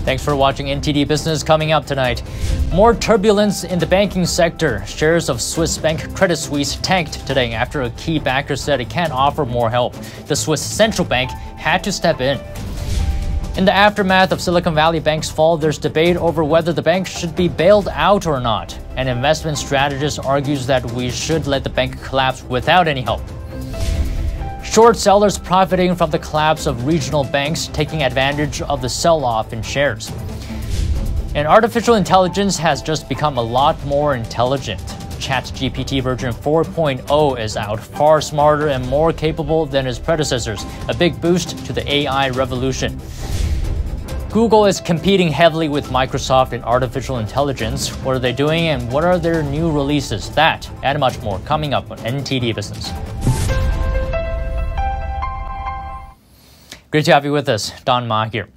Thanks for watching NTD Business. Coming up tonight, more turbulence in the banking sector. Shares of Swiss bank Credit Suisse tanked today after a key backer said it can't offer more help. The Swiss central bank had to step in. In the aftermath of Silicon Valley Bank's fall, there's debate over whether the bank should be bailed out or not. An investment strategist argues that we should let the bank collapse without any help. Short sellers profiting from the collapse of regional banks, taking advantage of the sell-off in shares. And artificial intelligence has just become a lot more intelligent. ChatGPT version 4.0 is out, far smarter and more capable than its predecessors, a big boost to the AI revolution. Google is competing heavily with Microsoft in artificial intelligence. What are they doing and what are their new releases? That and much more coming up on NTD Business. Great to have you with us. Don Ma here.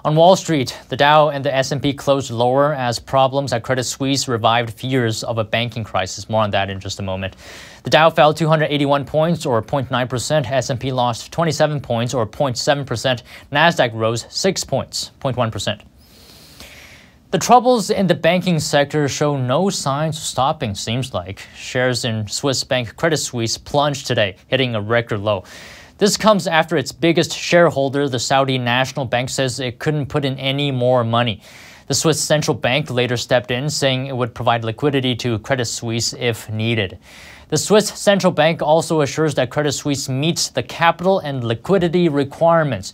On Wall Street, the Dow and the S&P closed lower as problems at Credit Suisse revived fears of a banking crisis. More on that in just a moment. The Dow fell 281 points, or 0.9%. S&P lost 27 points, or 0.7%. Nasdaq rose 6 points, 0.1%. The troubles in the banking sector show no signs of stopping, seems like. Shares in Swiss bank Credit Suisse plunged today, hitting a record low. This comes after its biggest shareholder, the Saudi National Bank, says it couldn't put in any more money. The Swiss central bank later stepped in, saying it would provide liquidity to Credit Suisse if needed. The Swiss central bank also assures that Credit Suisse meets the capital and liquidity requirements,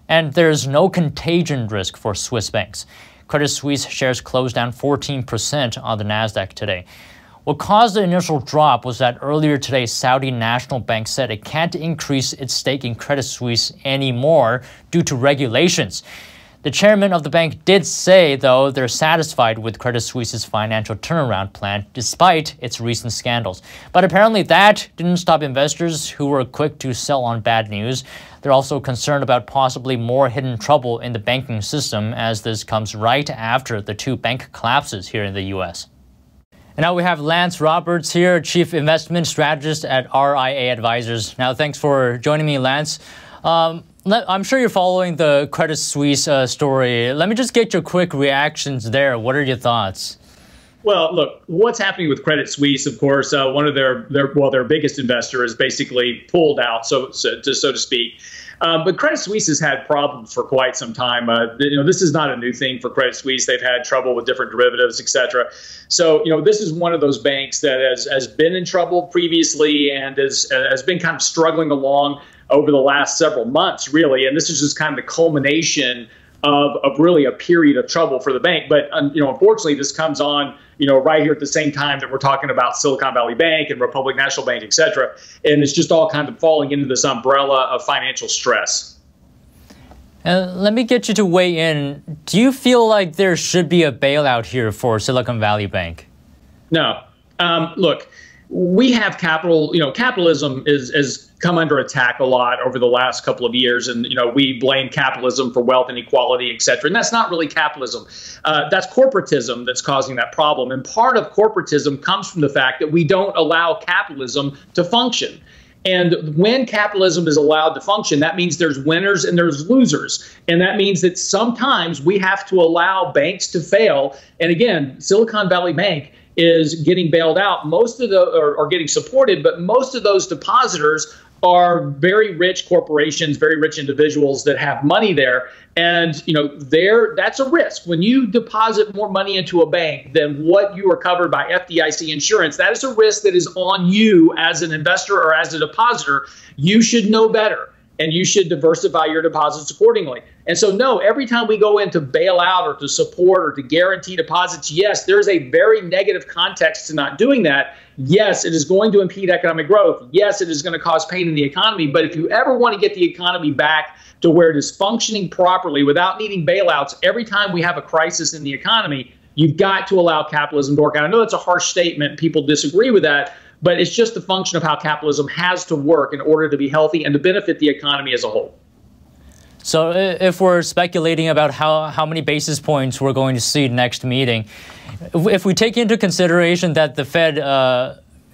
and there's no contagion risk for Swiss banks. Credit Suisse shares closed down 14% on the Nasdaq today. What caused the initial drop was that earlier today, Saudi National Bank said it can't increase its stake in Credit Suisse anymore due to regulations. The chairman of the bank did say, though, they're satisfied with Credit Suisse's financial turnaround plan, despite its recent scandals. But apparently that didn't stop investors who were quick to sell on bad news. They're also concerned about possibly more hidden trouble in the banking system, as this comes right after the two bank collapses here in the U.S. And now we have Lance Roberts here, Chief Investment Strategist at RIA Advisors. Now, thanks for joining me, Lance. I'm sure you're following the Credit Suisse story. Let me just get your quick reactions there. What are your thoughts? Well, look, what's happening with Credit Suisse, of course, one of their biggest investor is basically pulled out, so to speak. But Credit Suisse has had problems for quite some time. This is not a new thing for Credit Suisse. They've had trouble with different derivatives, et cetera. So, this is one of those banks that has been in trouble previously and has been kind of struggling along over the last several months, really. And this is just kind of the culmination of really a period of trouble for the bank. But, unfortunately, this comes on, right here at the same time that we're talking about Silicon Valley Bank and Republic National Bank, et cetera. And it's just all kind of falling into this umbrella of financial stress. Let me get you to weigh in. Do you feel like there should be a bailout here for Silicon Valley Bank? No. Look, we have capital, capitalism is come under attack a lot over the last couple of years. And, we blame capitalism for wealth inequality, et cetera. And that's not really capitalism. That's corporatism that's causing that problem. And part of corporatism comes from the fact that we don't allow capitalism to function. And when capitalism is allowed to function, that means there's winners and there's losers. And that means that sometimes we have to allow banks to fail. And again, Silicon Valley Bank is getting bailed out. Most of are getting supported, but most of those depositors are very rich corporations, very rich individuals that have money there. And, that's a risk. When you deposit more money into a bank than what you are covered by FDIC insurance, that is a risk that is on you as an investor or as a depositor. You should know better, and you should diversify your deposits accordingly. And so, no, every time we go in to bail out or to support or to guarantee deposits, yes, there's a very negative context to not doing that. Yes, it is going to impede economic growth. Yes, it is going to cause pain in the economy. But if you ever want to get the economy back to where it is functioning properly without needing bailouts, every time we have a crisis in the economy, you've got to allow capitalism to work. And I know that's a harsh statement. People disagree with that. But it's just a function of how capitalism has to work in order to be healthy and to benefit the economy as a whole. So if we're speculating about how many basis points we're going to see next meeting, if we take into consideration that the Fed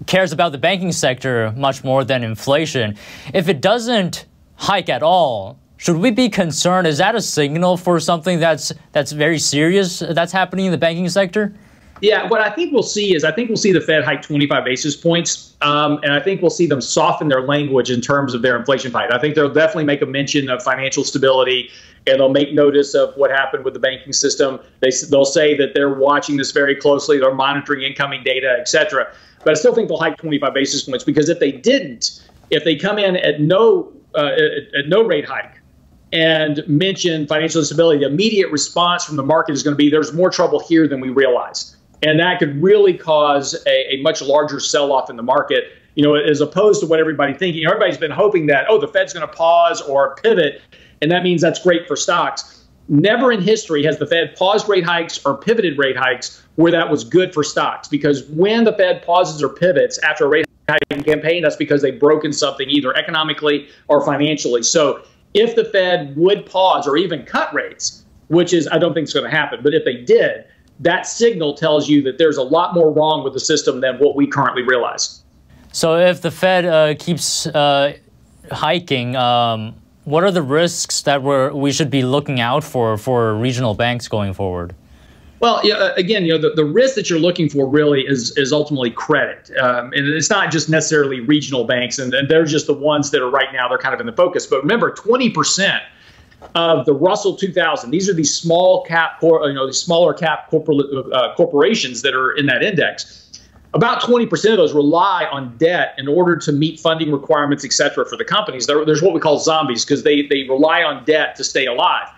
cares about the banking sector much more than inflation, if it doesn't hike at all, Should we be concerned? Is that a signal for something that's very serious that's happening in the banking sector? Yeah, what I think we'll see is the Fed hike 25 basis points, and I think we'll see them soften their language in terms of their inflation fight. I think they'll definitely make a mention of financial stability, and they'll make notice of what happened with the banking system. They'll say that they're watching this very closely, they're monitoring incoming data, et cetera. But I still think they'll hike 25 basis points, because if they come in at no rate hike and mention financial instability, the immediate response from the market is going to be, there's more trouble here than we realize. And that could really cause a much larger sell-off in the market, as opposed to what everybody's thinking. Everybody's been hoping that, the Fed's going to pause or pivot, and that means that's great for stocks. Never in history has the Fed paused rate hikes or pivoted rate hikes where that was good for stocks, because when the Fed pauses or pivots after a rate hiking campaign, that's because they've broken something either economically or financially. So if the Fed would pause or even cut rates, which is, I don't think it's going to happen, but if they did, that signal tells you that there's a lot more wrong with the system than what we currently realize. So if the Fed keeps hiking, what are the risks that we should be looking out for regional banks going forward? Well, again, the risk that you're looking for really is ultimately credit. And it's not just necessarily regional banks, and they're just the ones that are right now, they're kind of in the focus. But remember, 20% of the Russell 2000. These are these small cap, these smaller cap corporations that are in that index. About 20% of those rely on debt in order to meet funding requirements, et cetera, for the companies. There's what we call zombies, because they rely on debt to stay alive.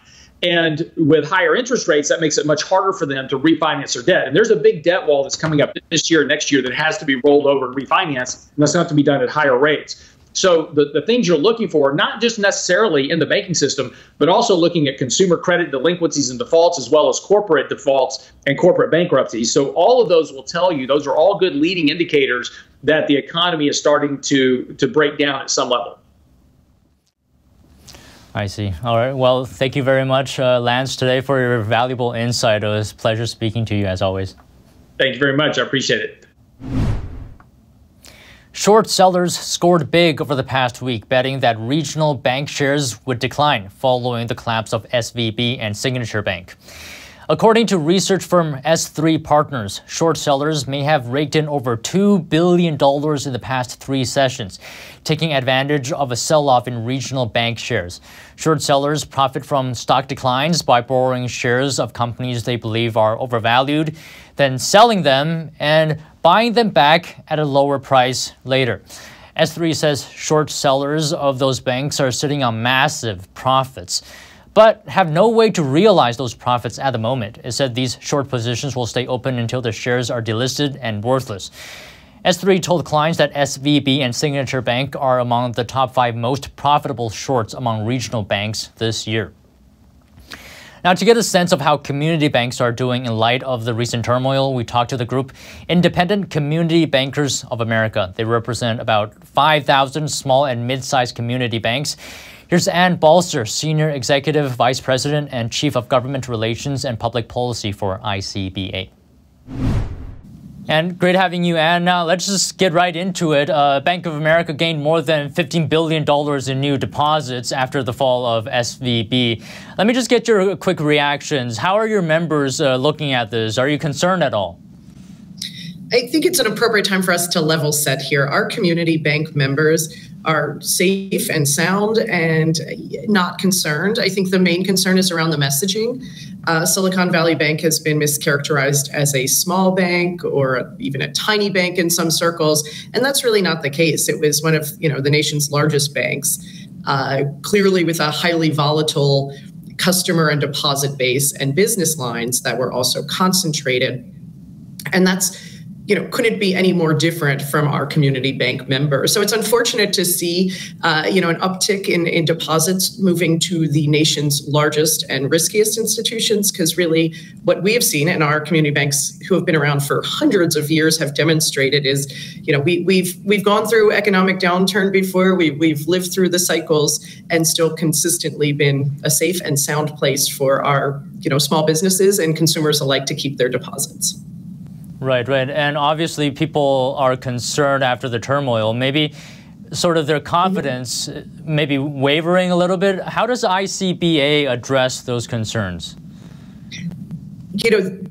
And with higher interest rates, that makes it much harder for them to refinance their debt. And there's a big debt wall that's coming up this year and next year that has to be rolled over and refinanced, and that's going to have to be done at higher rates. So the things you're looking for, not just necessarily in the banking system, but also looking at consumer credit delinquencies and defaults, as well as corporate defaults and corporate bankruptcies. So all of those will tell you, those are all good leading indicators that the economy is starting to break down at some level. I see. All right. Well, thank you very much, Lance, today for your valuable insight. It was a pleasure speaking to you, as always. Thank you very much. I appreciate it. Short sellers scored big over the past week, betting that regional bank shares would decline following the collapse of SVB and Signature Bank. According to research firm S3 Partners, short sellers may have raked in over $2 billion in the past 3 sessions, taking advantage of a sell-off in regional bank shares. Short sellers profit from stock declines by borrowing shares of companies they believe are overvalued, then selling them and buying them back at a lower price later. S3 says short sellers of those banks are sitting on massive profits, but have no way to realize those profits at the moment. It said these short positions will stay open until the shares are delisted and worthless. S3 told clients that SVB and Signature Bank are among the top 5 most profitable shorts among regional banks this year. Now, to get a sense of how community banks are doing in light of the recent turmoil, we talked to the group Independent Community Bankers of America. They represent about 5,000 small and mid-sized community banks. Here's Ann Balser, Senior Executive Vice President and Chief of Government Relations and Public Policy for ICBA. And great having you, Ann. Now let's just get right into it. Bank of America gained more than $15 billion in new deposits after the fall of SVB. Let me just get your quick reactions. How are your members looking at this? Are you concerned at all? I think it's an appropriate time for us to level set here. Our community bank members are safe and sound and not concerned. I think the main concern is around the messaging. Silicon Valley Bank has been mischaracterized as a small bank or even a tiny bank in some circles, and that's really not the case. It was one of the nation's largest banks, clearly with a highly volatile customer and deposit base and business lines that were also concentrated, and that's couldn't be any more different from our community bank members. So it's unfortunate to see, an uptick in deposits moving to the nation's largest and riskiest institutions, because really what we have seen, and our community banks who have been around for hundreds of years have demonstrated, is, we've gone through economic downturn before, we've lived through the cycles and still consistently been a safe and sound place for our, small businesses and consumers alike to keep their deposits. Right. And obviously people are concerned after the turmoil. Maybe sort of their confidence maybe wavering a little bit. How does ICBA address those concerns?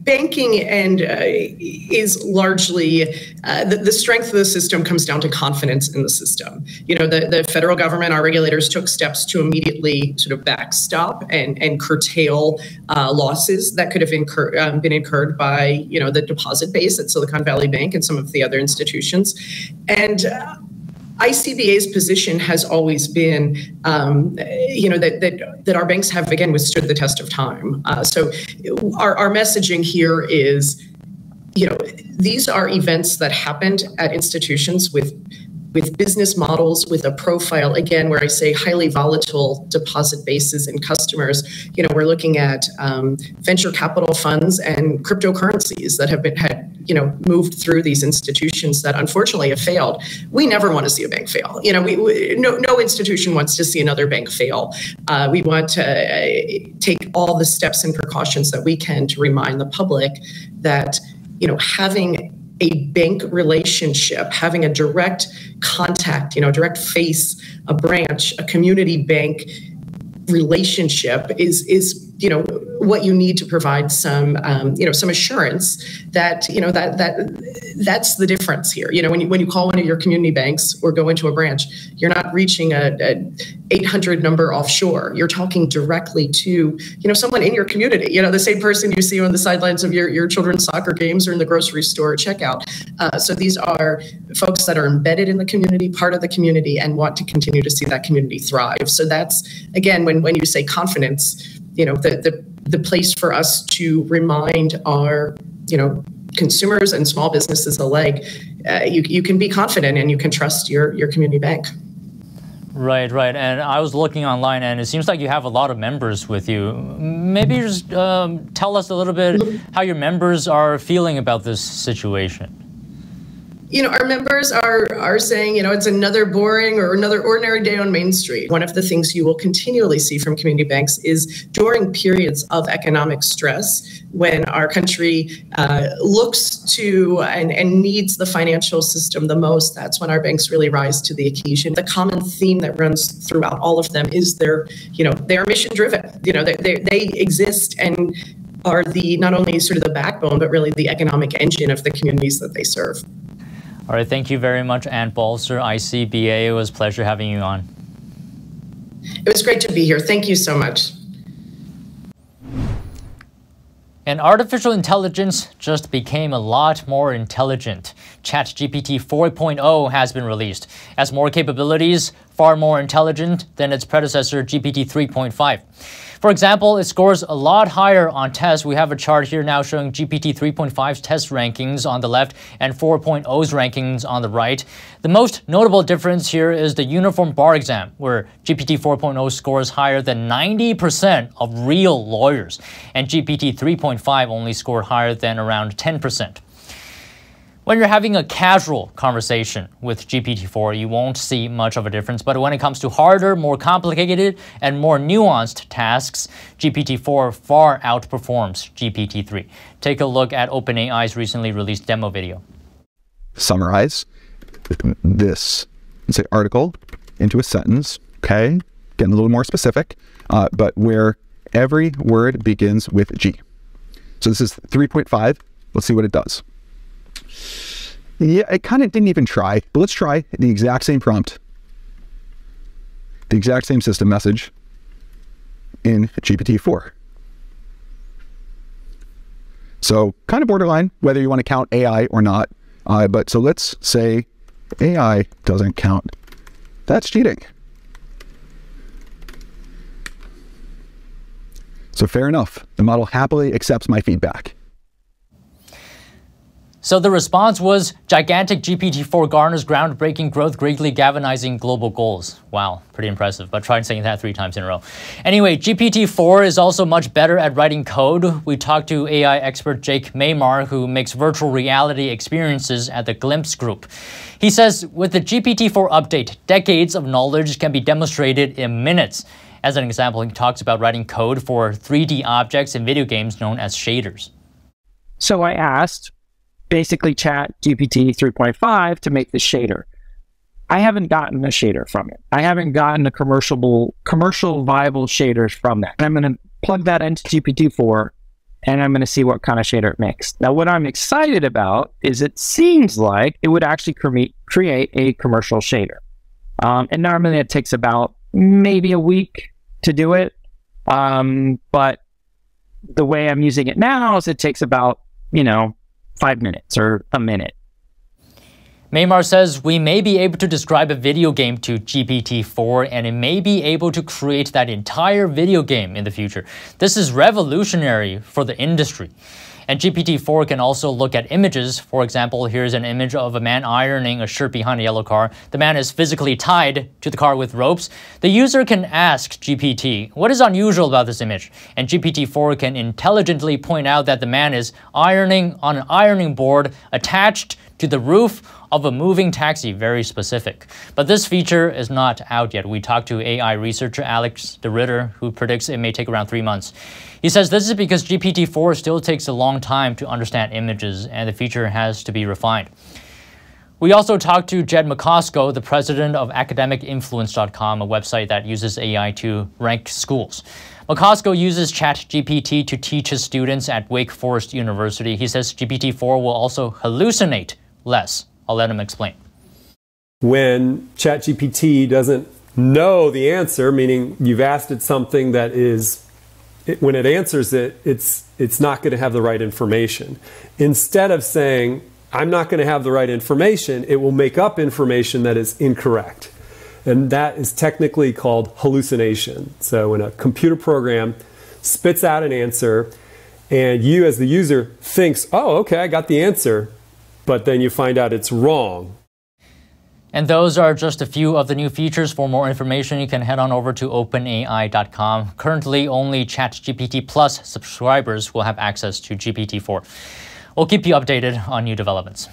Banking is largely the strength of the system comes down to confidence in the system. The federal government, our regulators took steps to immediately sort of backstop and curtail losses that could have been incurred by the deposit base at Silicon Valley Bank and some of the other institutions. And ICBA's position has always been, that our banks have, again, withstood the test of time. So our messaging here is, these are events that happened at institutions with business models, with a profile, again, where I say highly volatile deposit bases and customers. We're looking at venture capital funds and cryptocurrencies that had moved through these institutions that unfortunately have failed. We never want to see a bank fail. No institution wants to see another bank fail. We want to take all the steps and precautions that we can to remind the public that, having a bank relationship, having a direct contact, direct face, a branch, a community bank relationship is what you need to provide some some assurance that that's the difference here. When you call one of your community banks or go into a branch, you're not reaching a 800 number offshore. You're talking directly to someone in your community. The same person you see on the sidelines of your children's soccer games or in the grocery store checkout. So these are folks that are embedded in the community, part of the community, and want to continue to see that community thrive. So that's, again, when you say confidence, the place for us to remind our consumers and small businesses alike, you can be confident and you can trust your community bank. Right. And I was looking online, and it seems like you have a lot of members with you. Maybe just tell us a little bit how your members are feeling about this situation. Our members are saying, it's another boring or another ordinary day on Main Street. One of the things you will continually see from community banks is during periods of economic stress, when our country looks to and needs the financial system the most, that's when our banks really rise to the occasion. The common theme that runs throughout all of them is they are mission driven. They exist and are not only sort of the backbone, but really the economic engine of the communities that they serve. All right, thank you very much, Ann Balser, ICBA. It was a pleasure having you on. It was great to be here. Thank you so much. And artificial intelligence just became a lot more intelligent. ChatGPT 4.0 has been released, has more capabilities, far more intelligent than its predecessor, GPT 3.5. For example, it scores a lot higher on tests. We have a chart here now showing GPT 3.5's test rankings on the left and 4.0's rankings on the right. The most notable difference here is the uniform bar exam, where GPT 4.0 scores higher than 90% of real lawyers, and GPT 3.5 only scored higher than around 10%. When you're having a casual conversation with GPT-4, you won't see much of a difference, but when it comes to harder, more complicated, and more nuanced tasks, GPT-4 far outperforms GPT-3. Take a look at OpenAI's recently released demo video. Summarize this, let's say, article into a sentence, okay? Getting a little more specific, but where every word begins with G. So this is 3.5. Let's see what it does. Yeah, it kind of didn't even try, but let's try the exact same prompt, the exact same system message in GPT-4. So kind of borderline, whether you want to count AI or not. But so let's say AI doesn't count. That's cheating. So fair enough. The model happily accepts my feedback. So the response was, gigantic GPT-4 garners groundbreaking growth, greatly galvanizing global goals. Wow, pretty impressive, but try saying that 3 times in a row. Anyway, GPT-4 is also much better at writing code. We talked to AI expert Jake Maymar, who makes virtual reality experiences at the Glimpse Group. He says, with the GPT-4 update, decades of knowledge can be demonstrated in minutes. As an example, he talks about writing code for 3D objects in video games known as shaders. So I asked, basically ChatGPT 3.5 to make the shader. I haven't gotten a shader from it. I haven't gotten a commercial viable shaders from that. And I'm going to plug that into GPT-4 and I'm going to see what kind of shader it makes. Now, what I'm excited about is it seems like it would actually create a commercial shader. And normally it takes about maybe a week to do it. But the way I'm using it now is it takes about, 5 minutes or a minute. Maymar says we may be able to describe a video game to GPT-4 and it may be able to create that entire video game in the future. This is revolutionary for the industry. And GPT-4 can also look at images. For example, here's an image of a man ironing a shirt behind a yellow car. The man is physically tied to the car with ropes. The user can ask GPT, what is unusual about this image? And GPT-4 can intelligently point out that the man is ironing on an ironing board attached to the roof of a moving taxi, very specific. But this feature is not out yet. We talked to AI researcher Alex de Ritter, who predicts it may take around 3 months. He says this is because GPT-4 still takes a long time to understand images, and the feature has to be refined. We also talked to Jed McCosco, the president of academicinfluence.com, a website that uses AI to rank schools. McCosco uses ChatGPT to teach his students at Wake Forest University. He says GPT-4 will also hallucinate less. I'll let him explain. When ChatGPT doesn't know the answer, meaning you've asked it something that is, when it answers it, it's not going to have the right information. Instead of saying, I'm not going to have the right information, it will make up information that is incorrect. And that is technically called hallucination. So when a computer program spits out an answer and you as the user thinks, oh, okay, I got the answer, but then you find out it's wrong. And those are just a few of the new features. For more information, you can head on over to openai.com. Currently, only ChatGPT Plus subscribers will have access to GPT-4. We'll keep you updated on new developments.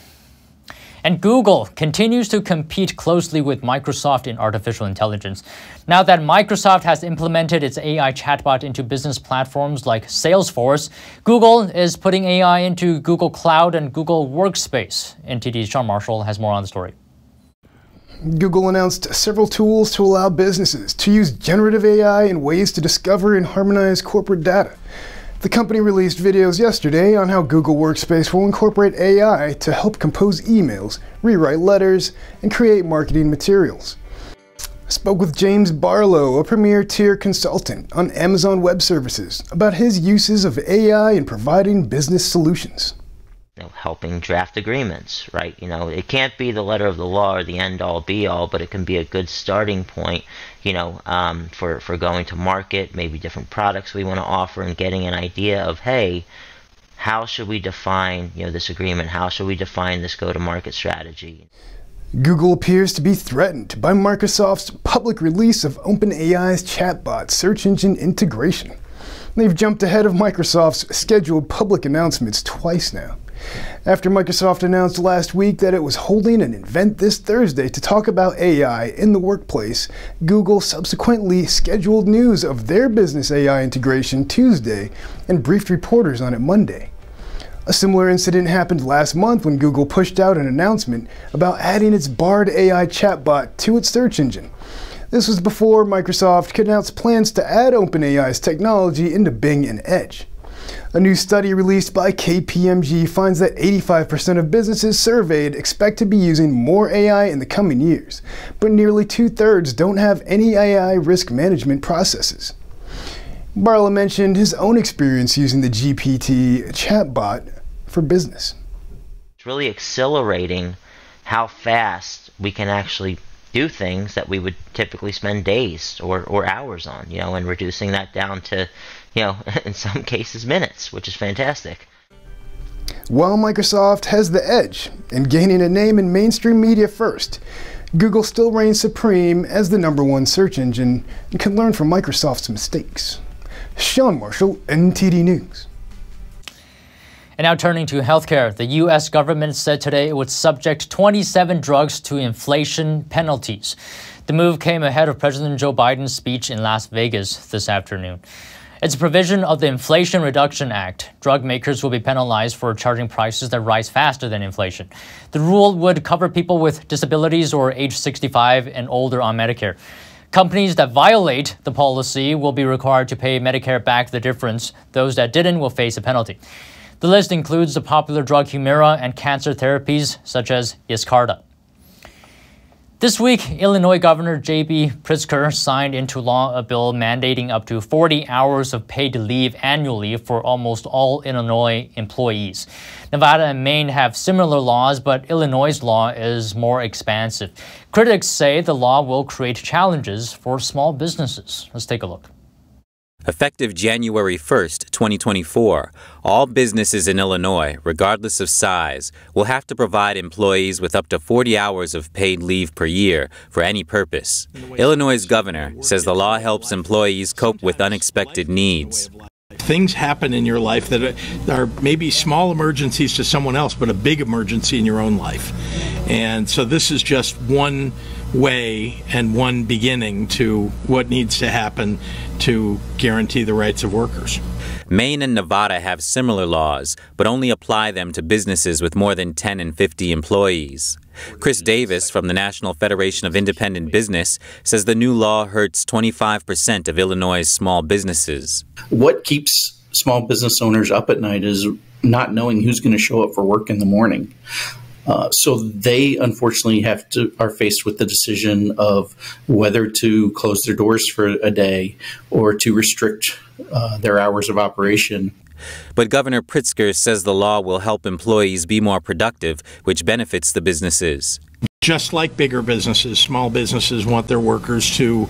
And Google continues to compete closely with Microsoft in artificial intelligence. Now that Microsoft has implemented its AI chatbot into business platforms like Salesforce, Google is putting AI into Google Cloud and Google Workspace. NTD's Sean Marshall has more on the story. Google announced several tools to allow businesses to use generative AI in ways to discover and harmonize corporate data. The company released videos yesterday on how Google Workspace will incorporate AI to help compose emails, rewrite letters, and create marketing materials. I spoke with James Barlow, a premier tier consultant on Amazon Web Services, about his uses of AI in providing business solutions. Helping draft agreements, right? It can't be the letter of the law or the end-all be-all, but it can be a good starting point, for going to market, maybe different products we want to offer, and getting an idea of, hey, how should we define, this agreement? How should we define this go-to-market strategy? Google appears to be threatened by Microsoft's public release of OpenAI's chatbot search engine integration. They've jumped ahead of Microsoft's scheduled public announcements twice now. After Microsoft announced last week that it was holding an event this Thursday to talk about AI in the workplace, Google subsequently scheduled news of their business AI integration Tuesday and briefed reporters on it Monday. A similar incident happened last month when Google pushed out an announcement about adding its Bard AI chatbot to its search engine. This was before Microsoft could announce plans to add OpenAI's technology into Bing and Edge. A new study released by KPMG finds that 85% of businesses surveyed expect to be using more AI in the coming years, but nearly 2/3 don't have any AI risk management processes. Barlow mentioned his own experience using the GPT chatbot for business. It's really accelerating how fast we can actually do things that we would typically spend days or hours on, and reducing that down to, in some cases minutes, which is fantastic. While Microsoft has the edge in gaining a name in mainstream media first, Google still reigns supreme as the #1 search engine and can learn from Microsoft's mistakes. Sean Marshall, NTD News. And now turning to healthcare, the U.S. government said today it would subject 27 drugs to inflation penalties. The move came ahead of President Joe Biden's speech in Las Vegas this afternoon. It's a provision of the Inflation Reduction Act. Drug makers will be penalized for charging prices that rise faster than inflation. The rule would cover people with disabilities or age 65 and older on Medicare. Companies that violate the policy will be required to pay Medicare back the difference. Those that didn't will face a penalty. The list includes the popular drug Humira and cancer therapies such as Yescarta. This week, Illinois Governor J.B. Pritzker signed into law a bill mandating up to 40 hours of paid leave annually for almost all Illinois employees. Nevada and Maine have similar laws, but Illinois' law is more expansive. Critics say the law will create challenges for small businesses. Let's take a look. Effective January 1st, 2024, all businesses in Illinois, regardless of size, will have to provide employees with up to 40 hours of paid leave per year for any purpose. Illinois' governor says the law helps employees cope with unexpected needs. Things happen in your life that are maybe small emergencies to someone else, but a big emergency in your own life. And so this is just one way and one beginning to what needs to happen to guarantee the rights of workers. Maine and Nevada have similar laws, but only apply them to businesses with more than 10 and 50 employees. Chris Davis from the National Federation of Independent Business says the new law hurts 25% of Illinois' small businesses. What keeps small business owners up at night is not knowing who's going to show up for work in the morning. So they unfortunately are faced with the decision of whether to close their doors for a day or to restrict their hours of operation. But Governor Pritzker says the law will help employees be more productive, which benefits the businesses. Just like bigger businesses, small businesses want their workers to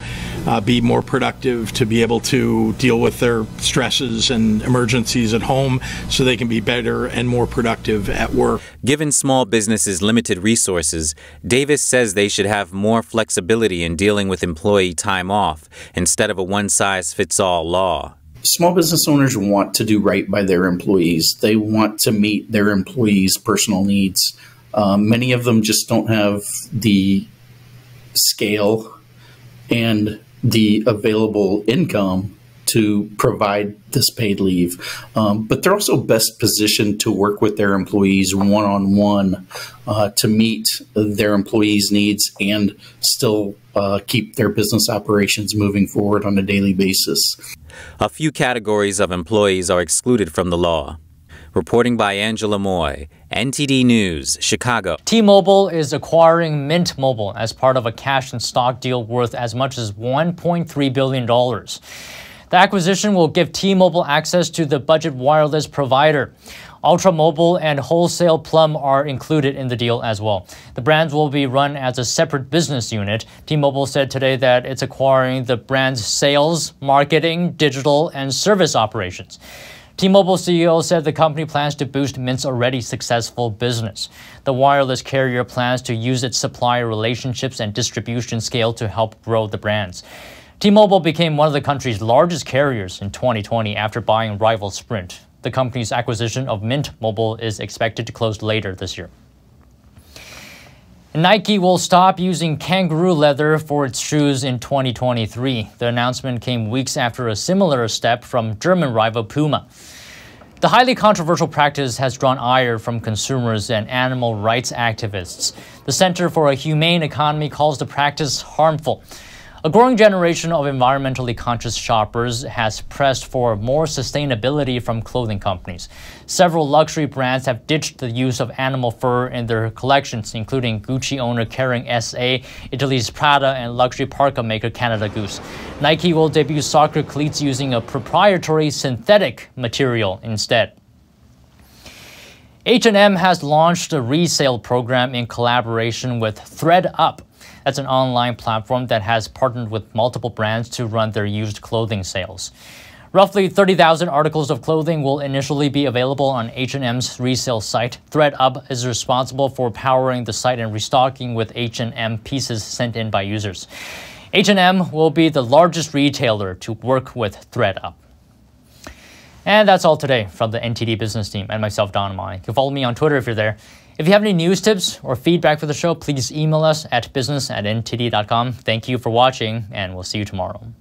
be more productive, to be able to deal with their stresses and emergencies at home so they can be better and more productive at work. Given small businesses limited resources, Davis says they should have more flexibility in dealing with employee time off instead of a one-size-fits-all law. Small business owners want to do right by their employees. They want to meet their employees' personal needs. Many of them just don't have the scale and the available income to provide this paid leave. But they're also best positioned to work with their employees one-on-one to meet their employees' needs and still keep their business operations moving forward on a daily basis. A few categories of employees are excluded from the law. Reporting by Angela Moy, NTD News, Chicago. T-Mobile is acquiring Mint Mobile as part of a cash and stock deal worth as much as $1.3 billion. The acquisition will give T-Mobile access to the budget wireless provider. Ultra Mobile and Wholesale Plum are included in the deal as well. The brands will be run as a separate business unit. T-Mobile said today that it's acquiring the brand's sales, marketing, digital, and service operations. T-Mobile CEO said the company plans to boost Mint's already successful business. The wireless carrier plans to use its supplier relationships and distribution scale to help grow the brands. T-Mobile became one of the country's largest carriers in 2020 after buying rival Sprint. The company's acquisition of Mint Mobile is expected to close later this year. Nike will stop using kangaroo leather for its shoes in 2023. The announcement came weeks after a similar step from German rival Puma. The highly controversial practice has drawn ire from consumers and animal rights activists. The Center for a Humane Economy calls the practice harmful. A growing generation of environmentally conscious shoppers has pressed for more sustainability from clothing companies. Several luxury brands have ditched the use of animal fur in their collections, including Gucci owner Kering S.A., Italy's Prada, and luxury parka maker Canada Goose. Nike will debut soccer cleats using a proprietary synthetic material instead. H&M has launched a resale program in collaboration with ThredUp. That's an online platform that has partnered with multiple brands to run their used clothing sales. Roughly 30,000 articles of clothing will initially be available on H&M's resale site. ThredUp is responsible for powering the site and restocking with H&M pieces sent in by users. H&M will be the largest retailer to work with ThredUp. And that's all today from the NTD Business team and myself, Don Amani. You can follow me on Twitter if you're there. If you have any news tips or feedback for the show, please email us at business@ntd.com. Thank you for watching, and we'll see you tomorrow.